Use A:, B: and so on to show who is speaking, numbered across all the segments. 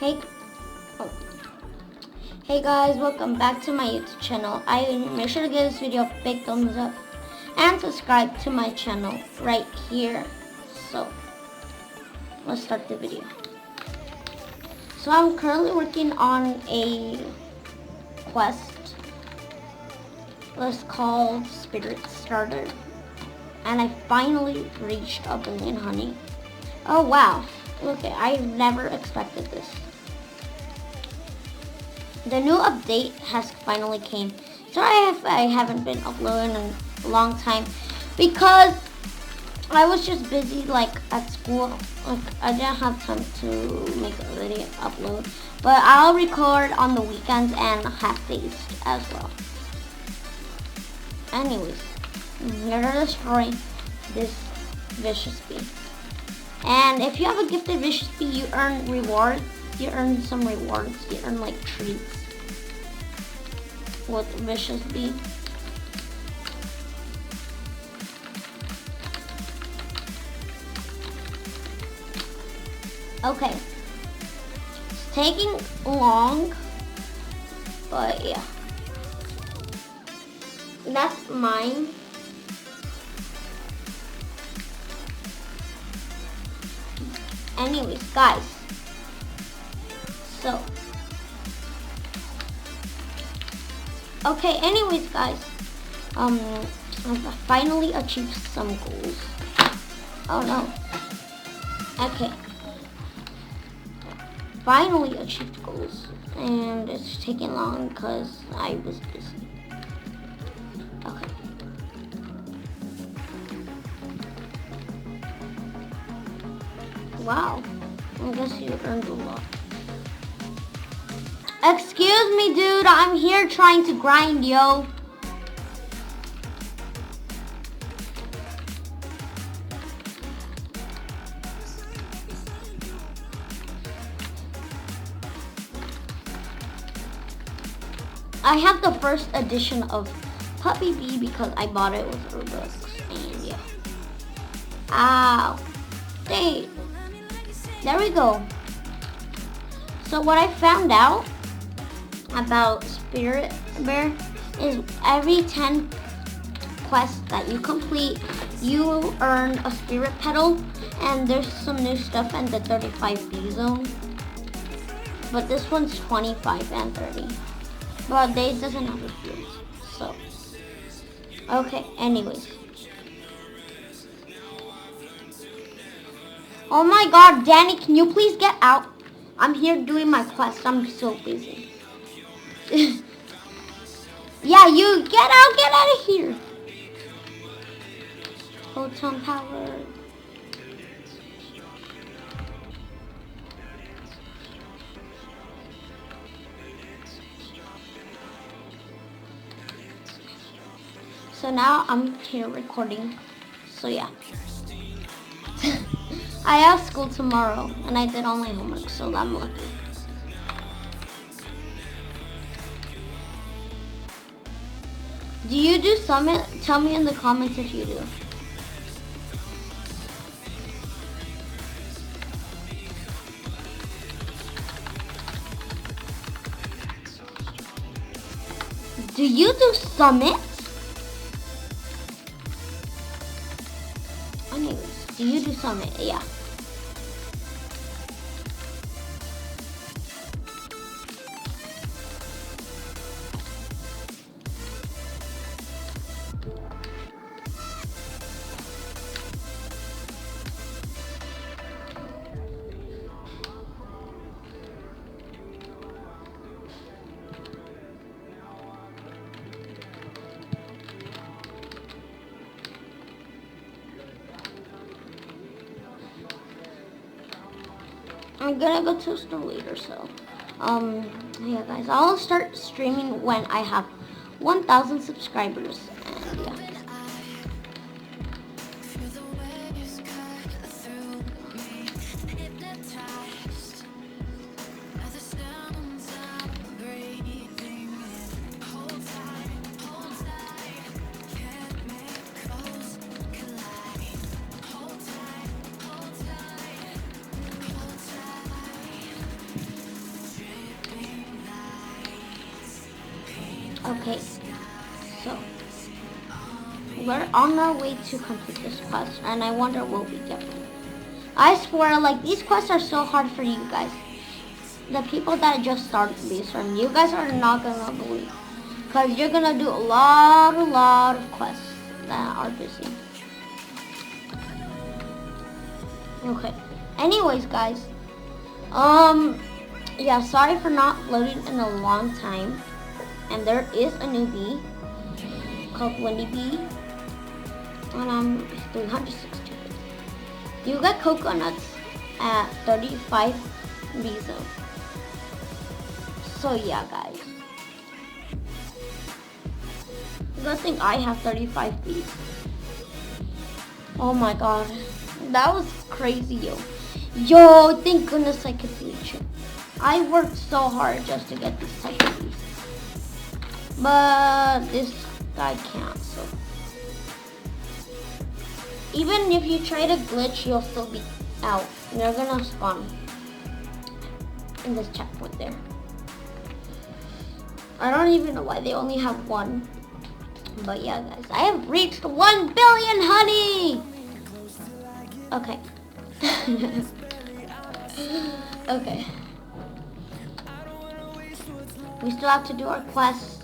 A: Hey, oh. Hey guys, welcome back to my YouTube channel. Make sure to give this video a big thumbs up and subscribe to my channel right here. So, let's start the video. So I'm currently working on a quest. It's called Spirit Starter. And I finally reached 1,000,000 honey. Oh wow. Okay, I never expected this. The new update has finally came. Sorry if I haven't been uploading in a long time because I was just busy like at school. Like I didn't have time to make a video upload. But I'll record on the weekends and half days as well. Anyways, we're gonna destroy this vicious bee. And if you have a gifted vicious bee, you earn rewards. You earn some rewards. You earn like treats with vicious bee. Okay. It's taking long, but yeah. That's mine. Anyways, guys. So. Okay, anyways, guys. I've finally achieved some goals. Oh no. Okay. Finally achieved goals. And it's taking long because I was busy. Okay. Wow. I guess you earned a lot. Excuse me, dude. I'm here trying to grind, yo. I have the first edition of Puppy Bee because I bought it with Robux. And yeah. Ow. Dang. There we go. So what I found out about Spirit Bear is every 10 quests that you complete, you earn a spirit petal, and there's some new stuff in the 35B zone. But this one's 25 and 30. But Days doesn't have a field, so. Okay, anyways. Oh my god, Danny, can you please get out? I'm here doing my quest. I'm so busy. Yeah, you get out of here. Photon power. So now I'm here recording. So yeah. I have school tomorrow and I did all my homework, so I'm lucky. Do you do Summit? Tell me in the comments if you do. Do you do Summit? Anyways, do you do Summit? Yeah. I'm gonna go to a store later, so yeah guys, I'll start streaming when I have 1,000 subscribers, and yeah. Okay, so we're on our way to complete this quest, and I wonder what we get. I swear, like, these quests are so hard for you guys. The people that just started these from you guys are not gonna believe, because you're gonna do a lot of quests that are busy. Okay. Anyways, guys, yeah, sorry for not loading in a long time. And there is a new bee called Wendy Bee, and I'm 360. You get coconuts at 35 bees though. So yeah, guys. Good thing I have 35 bees. Oh my god, that was crazy, yo. Yo, thank goodness I could reach it. I worked so hard just to get these type of bees. But this guy can't, so. Even if you try to glitch, you'll still be out. You're gonna spawn in this checkpoint there. I don't even know why they only have one. But yeah, guys, I have reached 1 billion honey! Okay. Okay. We still have to do our quests.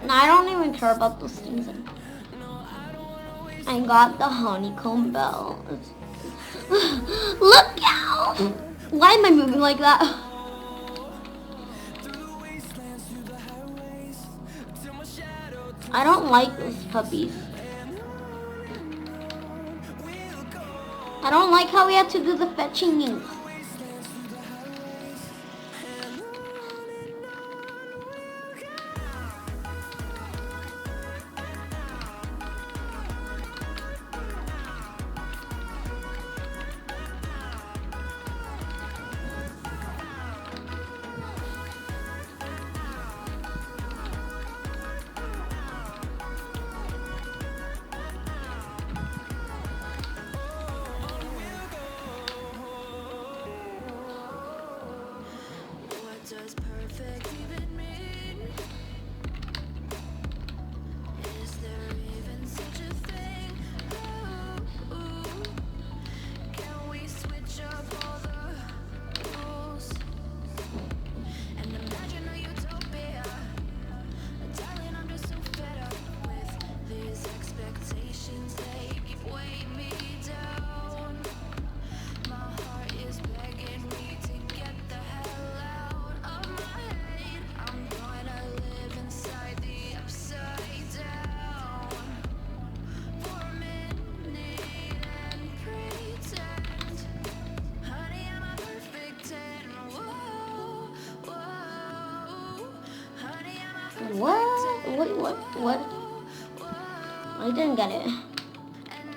A: And I don't even care about those things. I got the honeycomb bell. Look out! Why am I moving like that? I don't like those puppies. I don't like how we had to do the fetching.
B: Does perfect even mean? Is there even such a thing? Ooh, can we switch up all the rules and imagine a utopia? Darling, I'm just so fed up with these expectations. They keep weighing me down. My heart is begging me to get the hell out of my head. I'm gonna live inside the upside down for a minute and pretend, honey, I'm a perfect 10. Whoa, whoa, honey, I'm a perfect 10.
A: What? I didn't get it.
B: And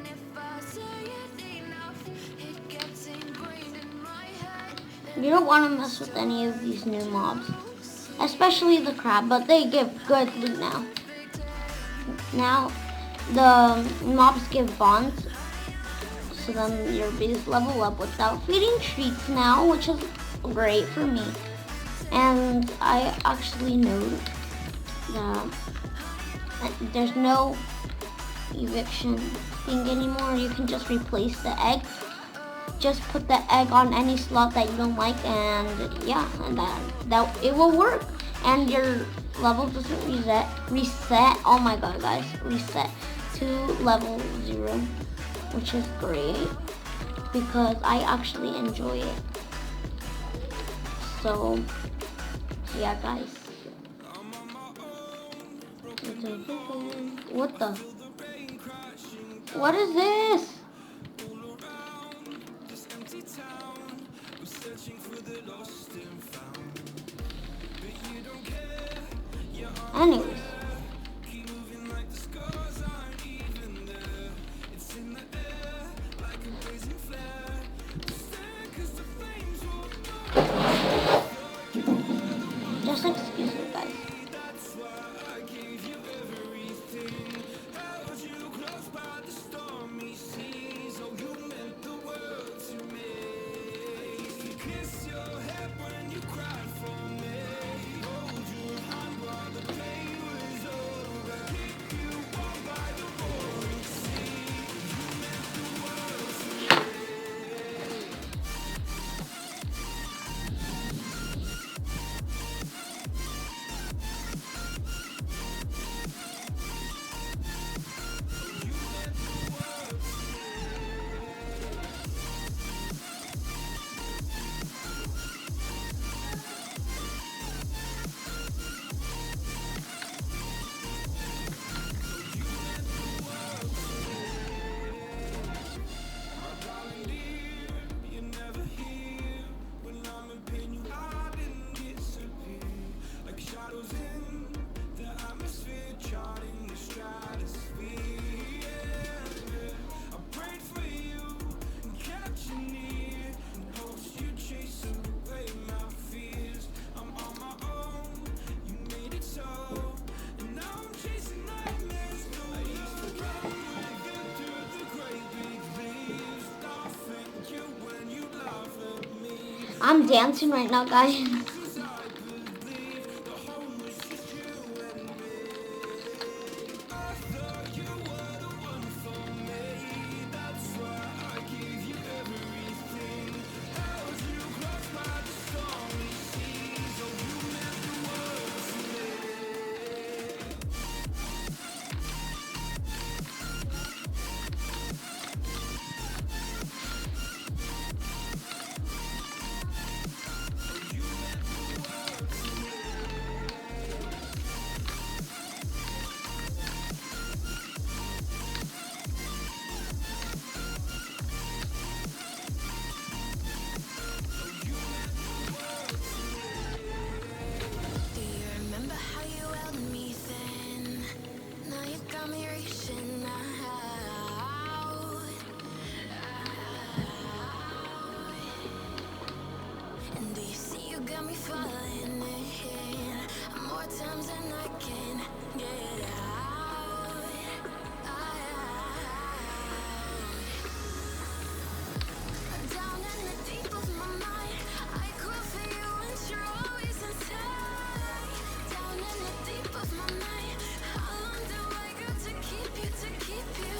B: if I say it enough, it gets ingrained in my head.
A: You don't want to mess with any of these new mobs. Especially the crab, but they give good loot now. Now, the mobs give bonds. So then your bees level up without feeding treats now, which is great for me. And I actually know that there's no eviction thing anymore. You can just replace the egg. Just put the egg on any slot that you don't like, and yeah, and that it will work. And your level doesn't reset. Oh my god, guys, reset to level 0, which is great because I actually enjoy it. So yeah, guys. What the? What is this? Anyways. Just excuse me, guys. I'm dancing right now, guys.
B: Do you remember how you held me then? Now you got me reaching out. And do you see you got me falling in more times than I can get out. Down in the deep of my mind, I call for you and you're always inside. Down in the deep of my mind, how long do I got to keep you, to keep you?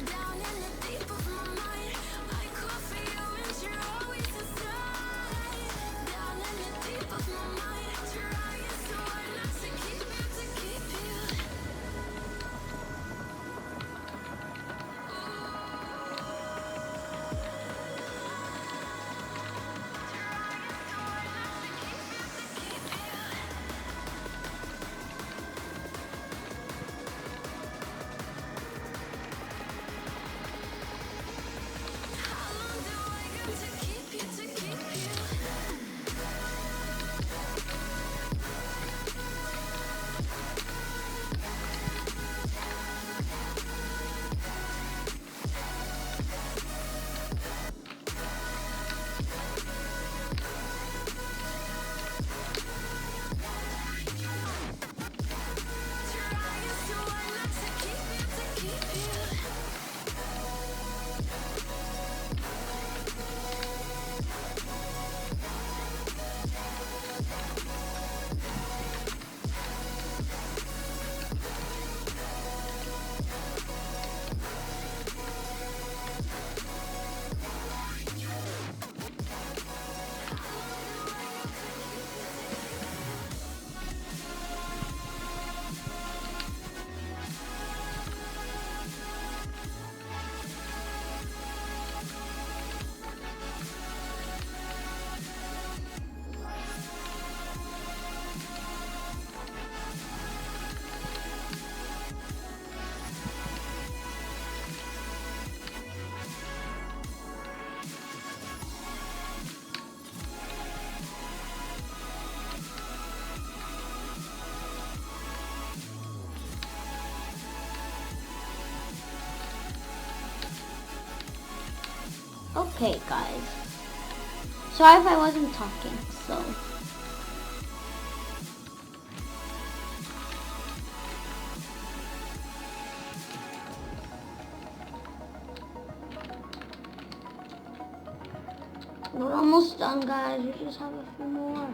B: Down in the deep of my mind, I call for you and you're always inside. Down in the deep of my mind, trying so hard not to keep you, to keep you. How long do I got to keep you, to keep you? Trying so hard not to keep you, to keep you.
A: Okay, guys. Sorry if I wasn't talking, so. We're almost done, guys. We just have a few more.